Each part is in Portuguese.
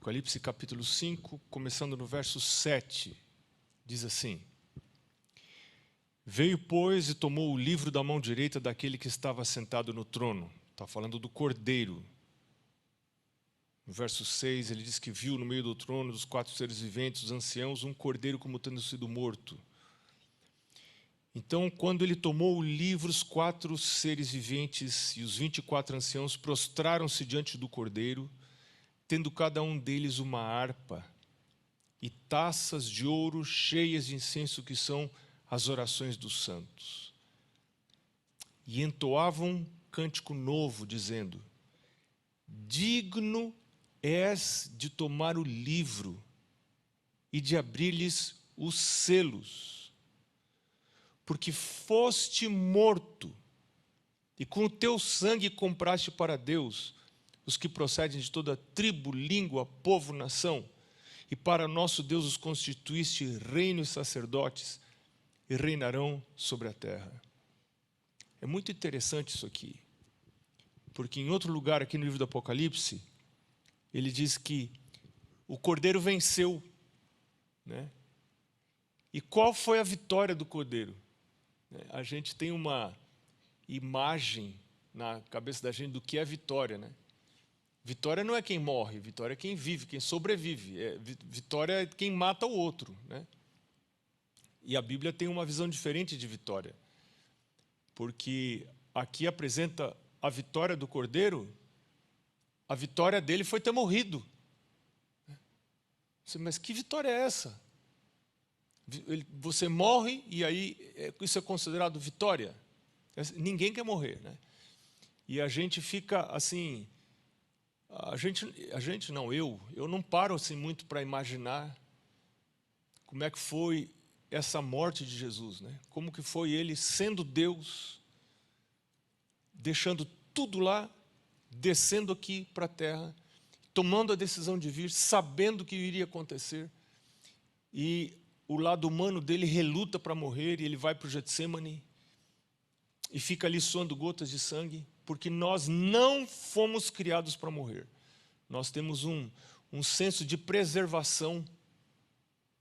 Apocalipse capítulo 5, começando no verso 7, diz assim: Veio, pois, e tomou o livro da mão direita daquele que estava sentado no trono. Está falando do Cordeiro. No verso 6, ele diz que viu no meio do trono dos 4 seres viventes, os anciãos, um cordeiro como tendo sido morto. Então, quando ele tomou o livro, os 4 seres viventes e os 24 anciãos prostraram-se diante do cordeiro, tendo cada um deles uma harpa e taças de ouro cheias de incenso, que são as orações dos santos. E entoavam um cântico novo, dizendo: Digno és de tomar o livro e de abrir-lhes os selos, porque foste morto, e com o teu sangue compraste para Deus os que procedem de toda tribo, língua, povo, nação, e para nosso Deus os constituíste reino e sacerdotes, e reinarão sobre a terra. É muito interessante isso aqui, porque em outro lugar aqui no livro do Apocalipse, ele diz que o Cordeiro venceu, né? E qual foi a vitória do Cordeiro? A gente tem uma imagem na cabeça da gente do que é vitória, né? Vitória não é quem morre, vitória é quem vive, quem sobrevive. Vitória é quem mata o outro, né? E a Bíblia tem uma visão diferente de vitória, porque aqui apresenta a vitória do Cordeiro. A vitória dele foi ter morrido. Mas que vitória é essa? Você morre e aí isso é considerado vitória? Ninguém quer morrer, né? E a gente fica assim... Eu não paro assim muito para imaginar como é que foi essa morte de Jesus, né? Como que foi ele sendo Deus, deixando tudo lá, descendo aqui para a terra, tomando a decisão de vir, sabendo o que iria acontecer, e o lado humano dele reluta para morrer, e ele vai para o Getsêmani e fica ali suando gotas de sangue, porque nós não fomos criados para morrer. Nós temos um senso de preservação,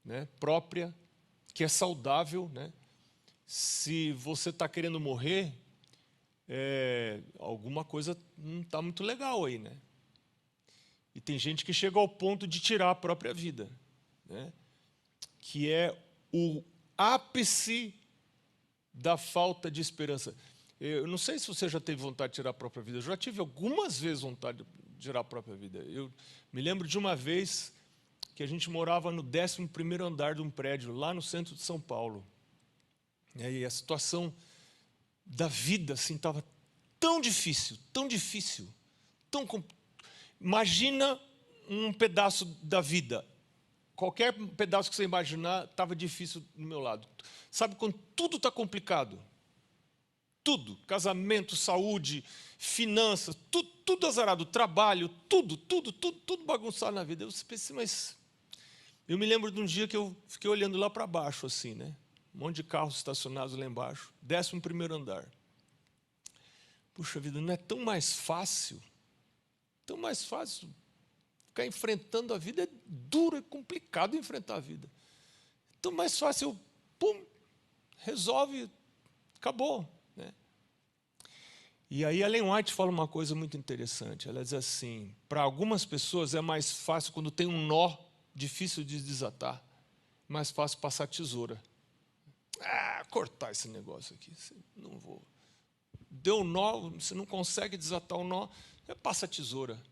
né, própria, que é saudável, né? Se você está querendo morrer, alguma coisa não está muito legal aí, né? E tem gente que chega ao ponto de tirar a própria vida, né? Que é o ápice da falta de esperança. Eu não sei se você já teve vontade de tirar a própria vida. Eu já tive algumas vezes vontade de tirar a própria vida. Eu me lembro de uma vez que a gente morava no 11º andar de um prédio, lá no centro de São Paulo. E a situação da vida assim, estava tão difícil, tão difícil. Imagina um pedaço da vida. Qualquer pedaço que você imaginar estava difícil do meu lado. Sabe quando tudo está complicado? Tudo, casamento, saúde, finanças, tudo azarado, trabalho, tudo bagunçado na vida. Eu pensei, mas... Eu me lembro de um dia que eu fiquei olhando lá para baixo, assim, né? Um monte de carros estacionados lá embaixo, 11º andar. Puxa vida, não é tão mais fácil ficar enfrentando a vida? É duro, é complicado enfrentar a vida. Tão mais fácil, resolve, acabou. Né? E aí Ellen White fala uma coisa muito interessante. Ela diz assim, para algumas pessoas é mais fácil quando tem um nó difícil de desatar, mais fácil passar tesoura. Cortar esse negócio aqui, não vou. Deu um nó, você não consegue desatar o nó, passa a tesoura.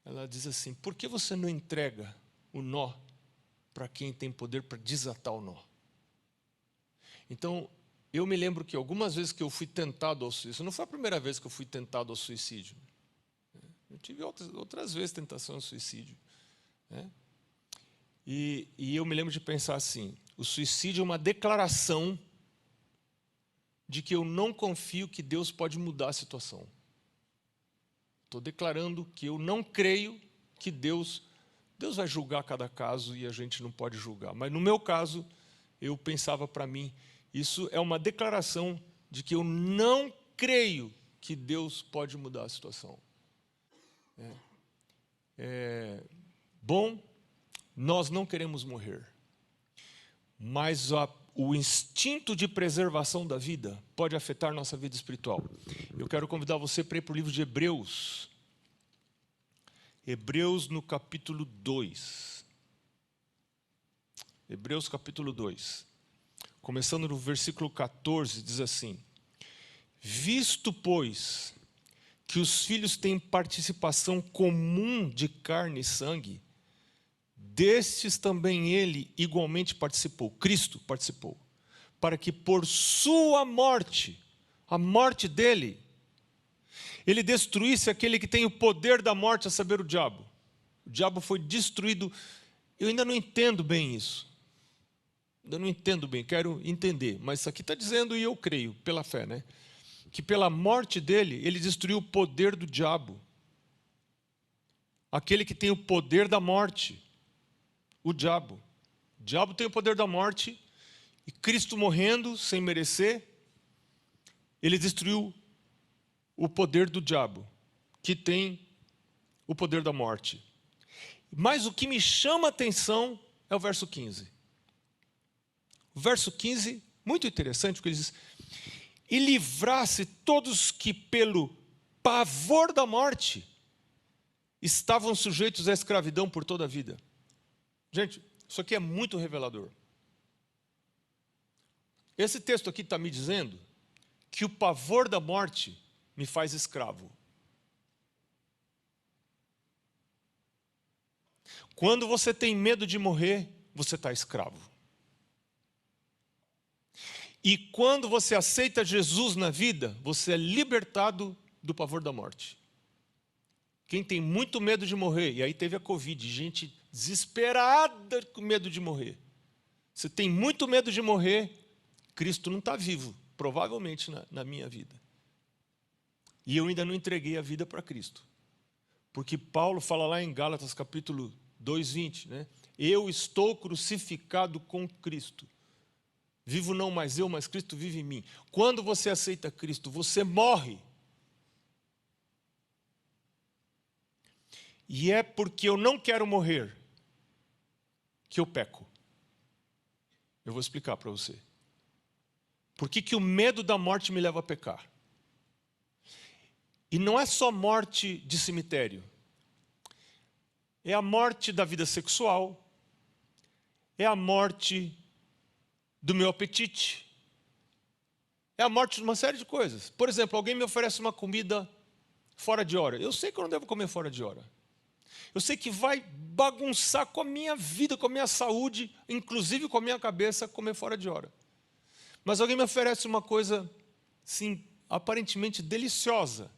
Ela diz assim, por que você não entrega o nó para quem tem poder para desatar o nó? Então, eu me lembro que algumas vezes que eu fui tentado ao suicídio, não foi a primeira vez que eu fui tentado ao suicídio. Eu tive outras vezes tentação ao suicídio. Né? E eu me lembro de pensar assim, o suicídio é uma declaração de que eu não confio que Deus pode mudar a situação. Estou declarando que eu não creio que Deus vai julgar cada caso e a gente não pode julgar. Mas no meu caso, eu pensava para mim, isso é uma declaração de que eu não creio que Deus pode mudar a situação. Bom, nós não queremos morrer, mas o instinto de preservação da vida pode afetar nossa vida espiritual. Eu quero convidar você para ir para o livro de Hebreus. Hebreus no capítulo 2. Hebreus capítulo 2. Começando no versículo 14, diz assim: visto, pois, que os filhos têm participação comum de carne e sangue, destes também ele igualmente participou, Cristo participou, para que por sua morte, a morte dele, ele destruísse aquele que tem o poder da morte, a saber, o diabo. O diabo foi destruído. Eu ainda não entendo bem isso. Ainda não entendo bem, quero entender. Mas isso aqui está dizendo, e eu creio, pela fé, né? Que pela morte dele, ele destruiu o poder do diabo. Aquele que tem o poder da morte, o diabo. O diabo tem o poder da morte, e Cristo morrendo sem merecer, ele destruiu o poder do diabo, que tem o poder da morte. Mas o que me chama a atenção é o verso 15. O verso 15, muito interessante, porque ele diz: e livrasse todos que pelo pavor da morte estavam sujeitos à escravidão por toda a vida. Gente, isso aqui é muito revelador. Esse texto aqui está me dizendo que o pavor da morte me faz escravo. Quando você tem medo de morrer, você está escravo. E quando você aceita Jesus na vida, você é libertado do pavor da morte. Quem tem muito medo de morrer, e aí teve a Covid, gente desesperada com medo de morrer. Você tem muito medo de morrer, Cristo não está vivo, provavelmente na minha vida. E eu ainda não entreguei a vida para Cristo. Porque Paulo fala lá em Gálatas capítulo 2:20, né? Eu estou crucificado com Cristo. Vivo não mais eu, mas Cristo vive em mim. Quando você aceita Cristo, você morre. E é porque eu não quero morrer que eu peco. Eu vou explicar para você. Por que o medo da morte me leva a pecar? E não é só morte de cemitério. É a morte da vida sexual. É a morte do meu apetite. É a morte de uma série de coisas. Por exemplo, alguém me oferece uma comida fora de hora. Eu sei que eu não devo comer fora de hora. Eu sei que vai bagunçar com a minha vida, com a minha saúde, inclusive com a minha cabeça, comer fora de hora. Mas alguém me oferece uma coisa, sim, aparentemente deliciosa.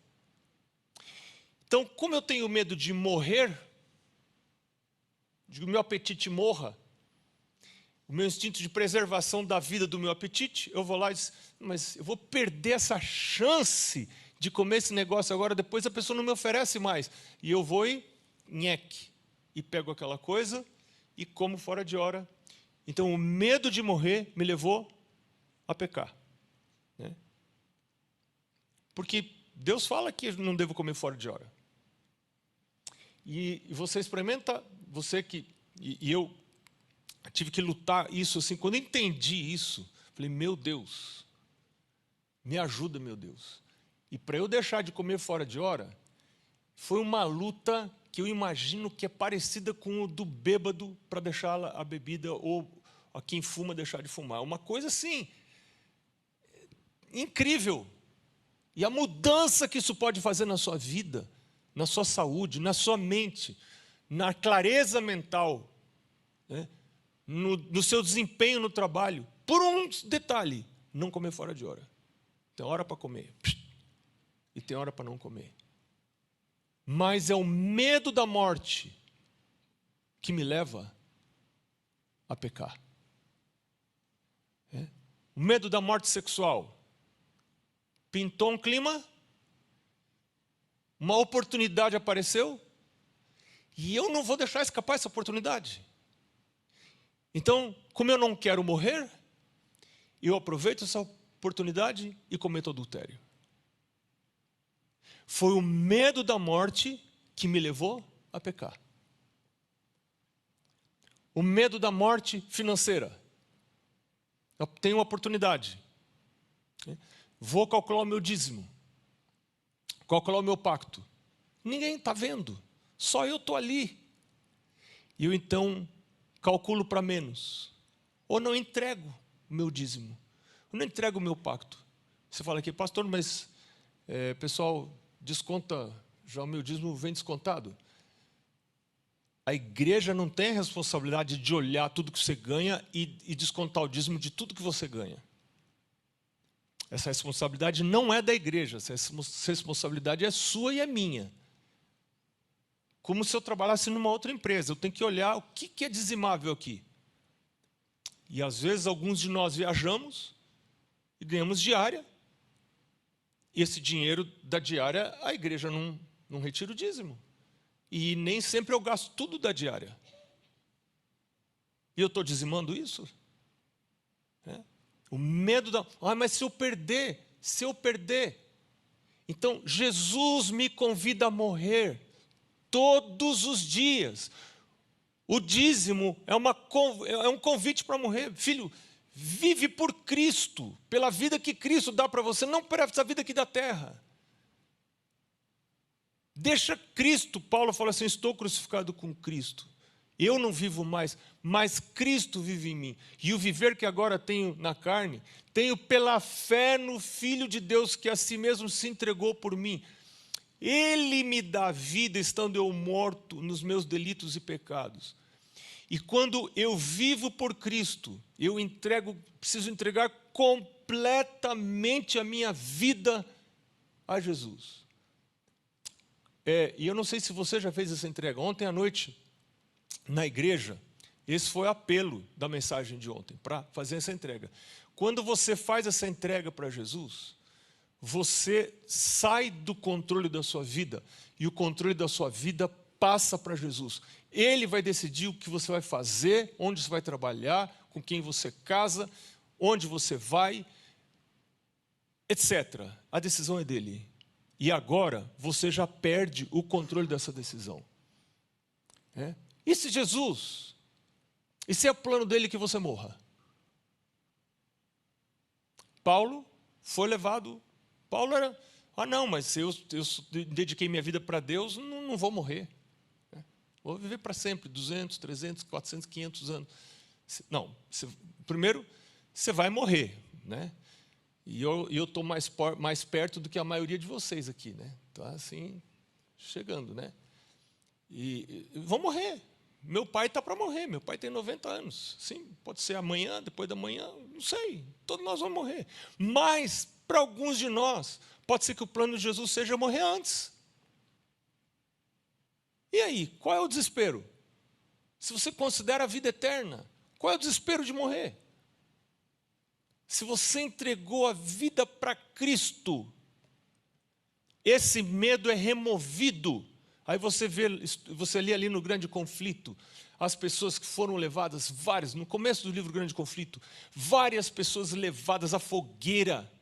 Então, como eu tenho medo de morrer, de que o meu apetite morra, o meu instinto de preservação da vida do meu apetite, eu vou lá e digo, mas eu vou perder essa chance de comer esse negócio agora, depois a pessoa não me oferece mais. E eu vou e nheque, e pego aquela coisa e como fora de hora. Então, o medo de morrer me levou a pecar. Né? Porque Deus fala que eu não devo comer fora de hora. E você experimenta, você que... E eu tive que lutar isso assim. Quando eu entendi isso, falei, meu Deus, me ajuda, meu Deus. E para eu deixar de comer fora de hora, foi uma luta que eu imagino que é parecida com o do bêbado para deixar a bebida, ou a quem fuma deixar de fumar. Uma coisa assim, incrível. E a mudança que isso pode fazer na sua vida, na sua saúde, na sua mente, na clareza mental, né? No seu desempenho no trabalho, por um detalhe, não comer fora de hora. Tem hora para comer e tem hora para não comer. Mas é o medo da morte que me leva a pecar. O medo da morte sexual. Pintou um clima, uma oportunidade apareceu, e eu não vou deixar escapar essa oportunidade. Então, como eu não quero morrer, eu aproveito essa oportunidade e cometo adultério. Foi o medo da morte que me levou a pecar. O medo da morte financeira. Eu tenho uma oportunidade. Vou calcular o meu dízimo. Calcular o meu pacto. Ninguém está vendo. Só eu estou ali. E eu então calculo para menos. Ou não entrego o meu dízimo. Eu não entrego o meu pacto. Você fala aqui, pastor, mas pessoal, desconta, já o meu dízimo vem descontado. A igreja não tem a responsabilidade de olhar tudo que você ganha e descontar o dízimo de tudo que você ganha. Essa responsabilidade não é da igreja, essa responsabilidade é sua e é minha. Como se eu trabalhasse numa outra empresa, eu tenho que olhar o que é dizimável aqui. E às vezes alguns de nós viajamos e ganhamos diária, e esse dinheiro da diária a igreja não retira o dízimo. E nem sempre eu gasto tudo da diária. E eu estou dizimando isso? O medo da... mas se eu perder... Então, Jesus me convida a morrer todos os dias. O dízimo é um convite para morrer. Filho, vive por Cristo, pela vida que Cristo dá para você, não por essa vida aqui da terra. Deixa Cristo, Paulo fala assim, estou crucificado com Cristo. Eu não vivo mais, mas Cristo vive em mim. E o viver que agora tenho na carne, tenho pela fé no Filho de Deus que a si mesmo se entregou por mim. Ele me dá vida estando eu morto nos meus delitos e pecados. E quando eu vivo por Cristo, preciso entregar completamente a minha vida a Jesus. E eu não sei se você já fez essa entrega. Ontem à noite, na igreja, esse foi o apelo da mensagem de ontem, para fazer essa entrega. Quando você faz essa entrega para Jesus, você sai do controle da sua vida, e o controle da sua vida passa para Jesus. Ele vai decidir o que você vai fazer, onde você vai trabalhar, com quem você casa, onde você vai, etc. A decisão é dele. E agora, você já perde o controle dessa decisão. E se Jesus, e se é o plano dele que você morra? Paulo foi levado, Paulo era, não, mas eu dediquei minha vida para Deus, não vou morrer. Vou viver para sempre, 200, 300, 400, 500 anos. Não, primeiro, você vai morrer, né? E eu estou mais perto do que a maioria de vocês aqui, né? Está assim, chegando, né? E vou morrer. Meu pai está para morrer, meu pai tem 90 anos. Sim, pode ser amanhã, depois da manhã, não sei. Todos nós vamos morrer. Mas, para alguns de nós, pode ser que o plano de Jesus seja morrer antes. E aí, qual é o desespero? Se você considera a vida eterna, qual é o desespero de morrer? Se você entregou a vida para Cristo, esse medo é removido. Aí você lê ali no Grande Conflito, as pessoas que foram levadas, no começo do livro Grande Conflito, várias pessoas levadas à fogueira.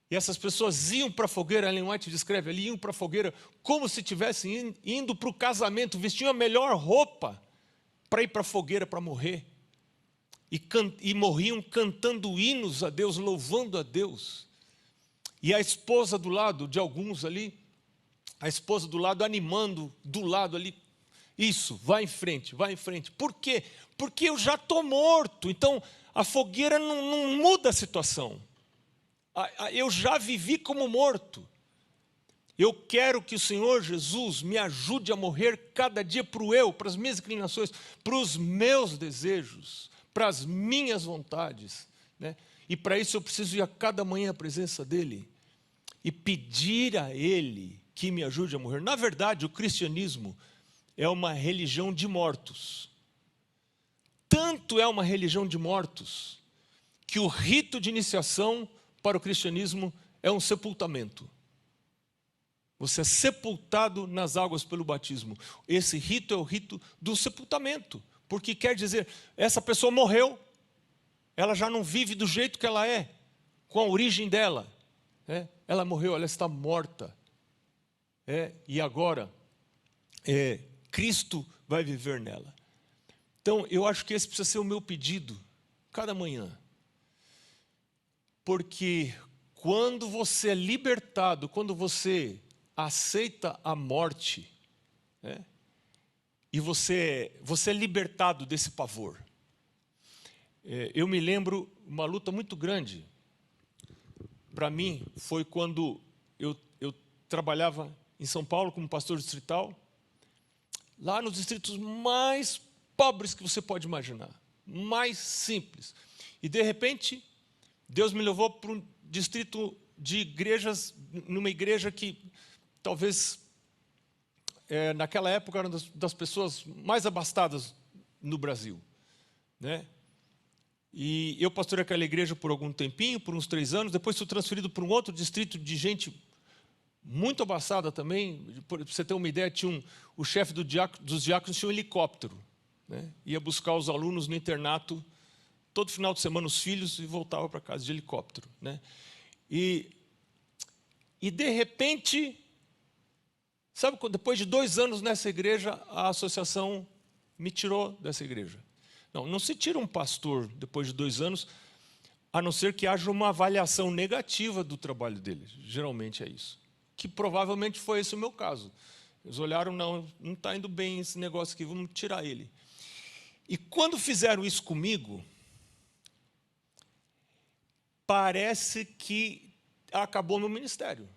E essas pessoas iam para a fogueira, Ellen White descreve ali, iam para a fogueira como se estivessem indo para o casamento, vestiam a melhor roupa para ir para a fogueira para morrer. E morriam cantando hinos a Deus, louvando a Deus. E a esposa do lado de alguns ali, a esposa do lado animando, do lado ali, isso, vai em frente, vai em frente. Por quê? Porque eu já estou morto, então a fogueira não muda a situação. Eu já vivi como morto. Eu quero que o Senhor Jesus me ajude a morrer cada dia para o eu, para as minhas inclinações, para os meus desejos, para as minhas vontades, né? E para isso eu preciso ir a cada manhã à presença dEle e pedir a Ele que me ajude a morrer. Na verdade, o cristianismo é uma religião de mortos. Tanto é uma religião de mortos que o rito de iniciação para o cristianismo é um sepultamento. Você é sepultado nas águas pelo batismo. Esse rito é o rito do sepultamento. Porque quer dizer, essa pessoa morreu, ela já não vive do jeito que ela é, com a origem dela. Ela morreu, ela está morta. E agora, Cristo vai viver nela. Então, eu acho que esse precisa ser o meu pedido, cada manhã. Porque quando você é libertado, quando você aceita a morte, né, e você é libertado desse pavor. Eu me lembro uma luta muito grande, para mim, foi quando eu trabalhava em São Paulo como pastor distrital, lá nos distritos mais pobres que você pode imaginar, mais simples. E, de repente, Deus me levou para um distrito de igrejas, numa igreja que talvez, naquela época, era uma das pessoas mais abastadas no Brasil, né? E eu pastorei aquela igreja por algum tempinho, por uns 3 anos, depois fui transferido para um outro distrito de gente muito abastada também. Para você ter uma ideia, o chefe dos diáconos tinha um helicóptero, né? Ia buscar os alunos no internato, todo final de semana os filhos, e voltava para casa de helicóptero, né? E de repente, sabe, depois de 2 anos nessa igreja, a associação me tirou dessa igreja. Não se tira um pastor depois de 2 anos, a não ser que haja uma avaliação negativa do trabalho dele. Geralmente é isso. Que provavelmente foi esse o meu caso. Eles olharam, não está indo bem esse negócio aqui, vamos tirar ele. E quando fizeram isso comigo, parece que acabou meu ministério.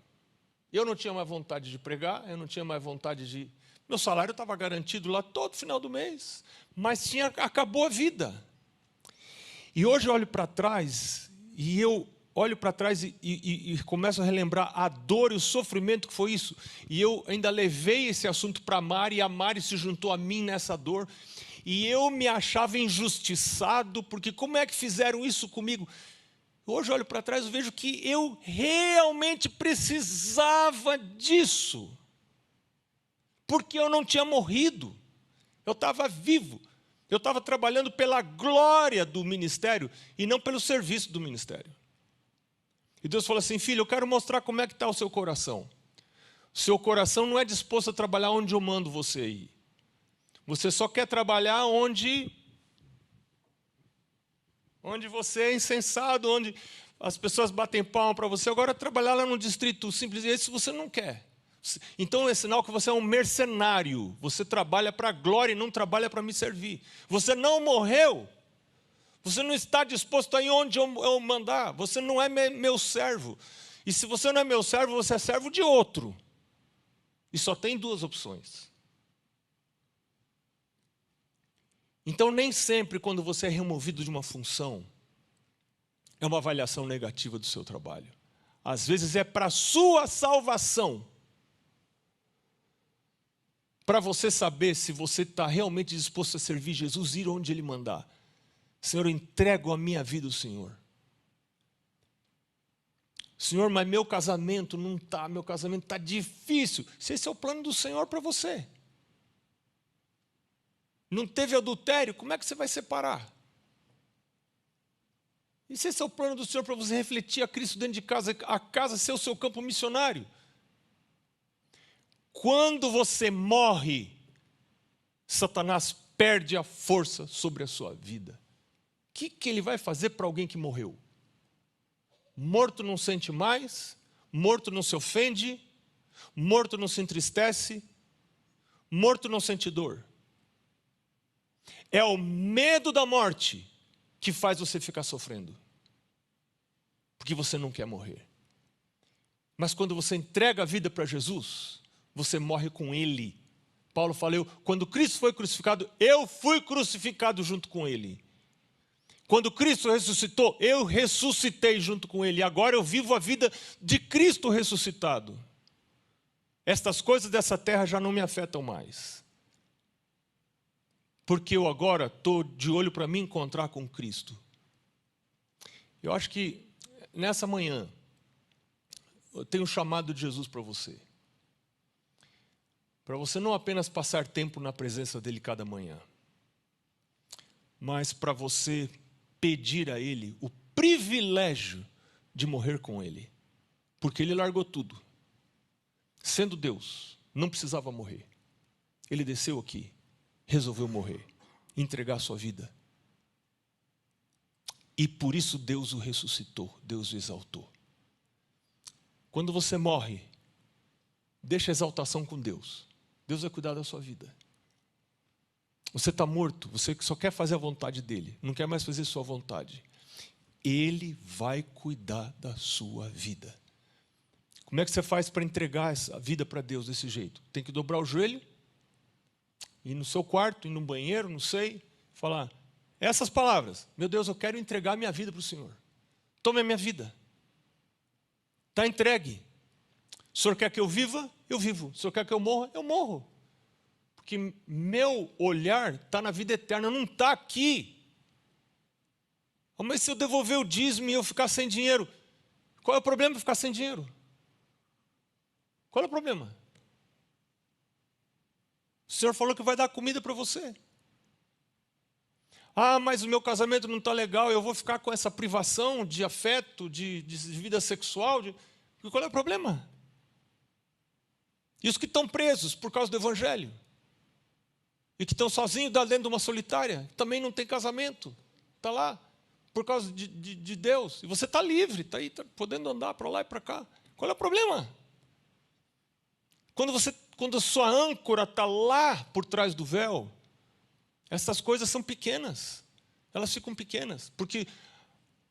Eu não tinha mais vontade de pregar, eu não tinha mais vontade de... Meu salário estava garantido lá todo final do mês, mas acabou a vida. E hoje eu olho para trás, e eu olho para trás e começo a relembrar a dor e o sofrimento que foi isso. E eu ainda levei esse assunto para a Mari, e a Mari se juntou a mim nessa dor. E eu me achava injustiçado, porque como é que fizeram isso comigo? Hoje eu olho para trás e vejo que eu realmente precisava disso. Porque eu não tinha morrido, eu estava vivo, eu estava trabalhando pela glória do ministério e não pelo serviço do ministério. E Deus falou assim: filho, eu quero mostrar como é que está o seu coração. O seu coração não é disposto a trabalhar onde eu mando você ir. Você só quer trabalhar onde você é insensado, onde as pessoas batem palma para você. Agora, trabalhar lá num distrito simples, esse você não quer. Então é sinal que você é um mercenário. Você trabalha para a glória e não trabalha para me servir. Você não morreu. Você não está disposto a ir onde eu mandar. Você não é meu servo. E se você não é meu servo, você é servo de outro. E só tem 2 opções. Então, nem sempre, quando você é removido de uma função, é uma avaliação negativa do seu trabalho. Às vezes é para a sua salvação. Para você saber se você está realmente disposto a servir Jesus, ir onde Ele mandar. Senhor, eu entrego a minha vida ao Senhor. Senhor, mas meu casamento não está, meu casamento está difícil. Se esse é o plano do Senhor para você. Não teve adultério, como é que você vai separar? E se esse é o plano do Senhor para você refletir a Cristo dentro de casa, a casa ser o seu campo missionário? Quando você morre, Satanás perde a força sobre a sua vida. O que ele vai fazer para alguém que morreu? Morto não sente mais, morto não se ofende, morto não se entristece, morto não sente dor. É o medo da morte que faz você ficar sofrendo, porque você não quer morrer. Mas quando você entrega a vida para Jesus, você morre com Ele. Paulo falou, quando Cristo foi crucificado, eu fui crucificado junto com Ele. Quando Cristo ressuscitou, eu ressuscitei junto com Ele. E agora eu vivo a vida de Cristo ressuscitado. Estas coisas dessa terra já não me afetam mais. Porque eu agora estou de olho para me encontrar com Cristo. Eu acho que nessa manhã, eu tenho um chamado de Jesus para você. Para você não apenas passar tempo na presença dEle cada manhã, mas para você pedir a Ele o privilégio de morrer com Ele. Porque Ele largou tudo. Sendo Deus, não precisava morrer. Ele desceu aqui, resolveu morrer. entregar a sua vida. E por isso Deus o ressuscitou, Deus o exaltou. Quando você morre, deixa a exaltação com Deus. Deus vai cuidar da sua vida. Você está morto, você só quer fazer a vontade dEle, não quer mais fazer sua vontade. Ele vai cuidar da sua vida. Como é que você faz para entregar essa vida para Deus desse jeito? Tem que dobrar o joelho, ir no seu quarto, ir no banheiro, não sei, falar essas palavras: meu Deus, eu quero entregar minha vida para o Senhor. Tome a minha vida. Está entregue. O Senhor quer que eu viva? Eu vivo. O Senhor quer que eu morra? Eu morro. Porque meu olhar está na vida eterna, não está aqui. Mas se eu devolver o dízimo e eu ficar sem dinheiro, qual é o problema de ficar sem dinheiro? Qual é o problema? O Senhor falou que vai dar comida para você. Ah, mas o meu casamento não está legal, eu vou ficar com essa privação de afeto, de vida sexual. Qual é o problema? E os que estão presos por causa do Evangelho? E que estão sozinhos dentro de uma solitária, também não tem casamento, está lá, por causa de Deus. E você está livre, está aí, tá podendo andar para lá e para cá. Qual é o problema? Quando a sua âncora está lá por trás do véu, essas coisas são pequenas, elas ficam pequenas, porque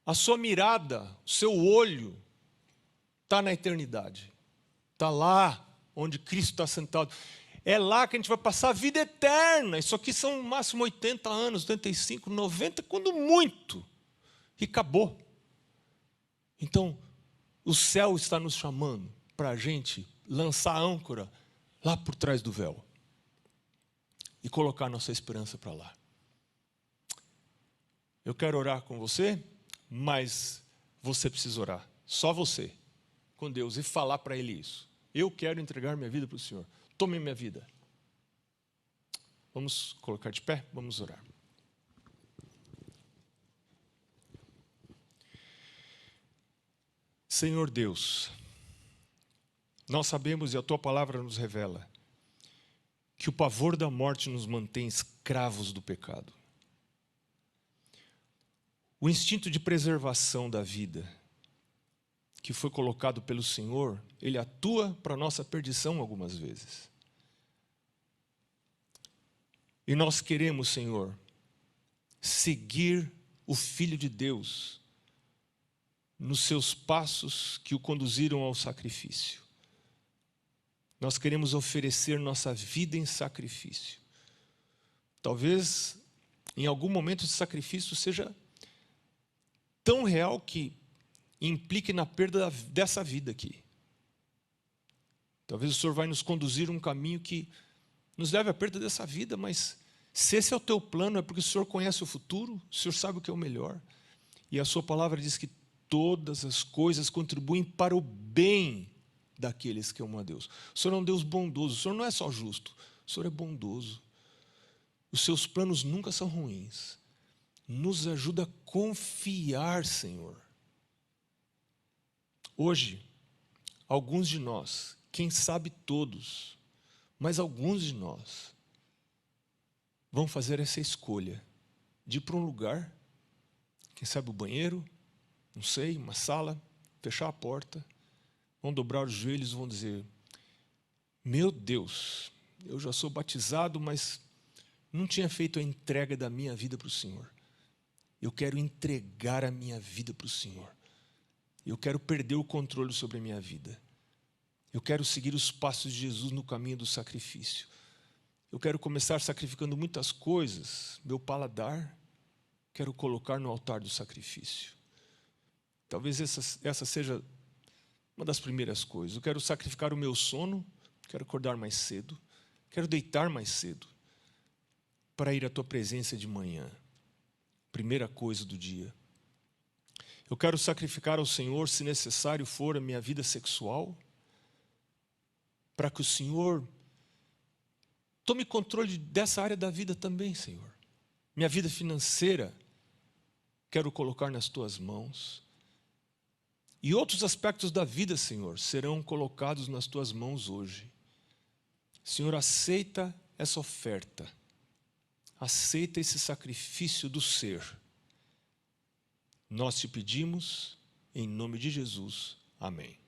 a sua mirada, o seu olho, está na eternidade, está lá onde Cristo está sentado. É lá que a gente vai passar a vida eterna. Isso aqui são no máximo 80 anos, 85, 90, quando muito. E acabou. Então, o céu está nos chamando para a gente lançar a âncora lá por trás do véu e colocar nossa esperança para lá. Eu quero orar com você, mas você precisa orar. Só você, com Deus, e falar para Ele isso. Eu quero entregar minha vida para o Senhor. Tome minha vida. Vamos colocar de pé? Vamos orar. Senhor Deus, nós sabemos, e a Tua palavra nos revela, que o pavor da morte nos mantém escravos do pecado. O instinto de preservação da vida, que foi colocado pelo Senhor, ele atua para a nossa perdição algumas vezes. E nós queremos, Senhor, seguir o Filho de Deus nos seus passos que o conduziram ao sacrifício. Nós queremos oferecer nossa vida em sacrifício. Talvez, em algum momento, esse sacrifício seja tão real que implique na perda dessa vida aqui. Talvez o Senhor vai nos conduzir um caminho que nos leve à perda dessa vida, mas se esse é o teu plano, é porque o Senhor conhece o futuro, o Senhor sabe o que é o melhor. E a sua palavra diz que todas as coisas contribuem para o bem daqueles que amam a Deus. O Senhor é um Deus bondoso, o Senhor não é só justo, o Senhor é bondoso. Os seus planos nunca são ruins. Nos ajuda a confiar, Senhor. Hoje, alguns de nós, quem sabe todos, mas alguns de nós, vão fazer essa escolha de ir para um lugar, quem sabe o banheiro, não sei, uma sala, fechar a porta, vão dobrar os joelhos e vão dizer: meu Deus, eu já sou batizado, mas não tinha feito a entrega da minha vida para o Senhor. Eu quero entregar a minha vida para o Senhor. Eu quero perder o controle sobre a minha vida. Eu quero seguir os passos de Jesus no caminho do sacrifício. Eu quero começar sacrificando muitas coisas. Meu paladar, quero colocar no altar do sacrifício. Talvez essa seja uma das primeiras coisas. Eu quero sacrificar o meu sono, quero acordar mais cedo, quero deitar mais cedo, para ir à Tua presença de manhã. Primeira coisa do dia. Eu quero sacrificar ao Senhor, se necessário for, a minha vida sexual, para que o Senhor tome controle dessa área da vida também, Senhor. Minha vida financeira, quero colocar nas Tuas mãos. E outros aspectos da vida, Senhor, serão colocados nas Tuas mãos hoje. Senhor, aceita essa oferta. aceita esse sacrifício do ser. Nós te pedimos, em nome de Jesus. Amém.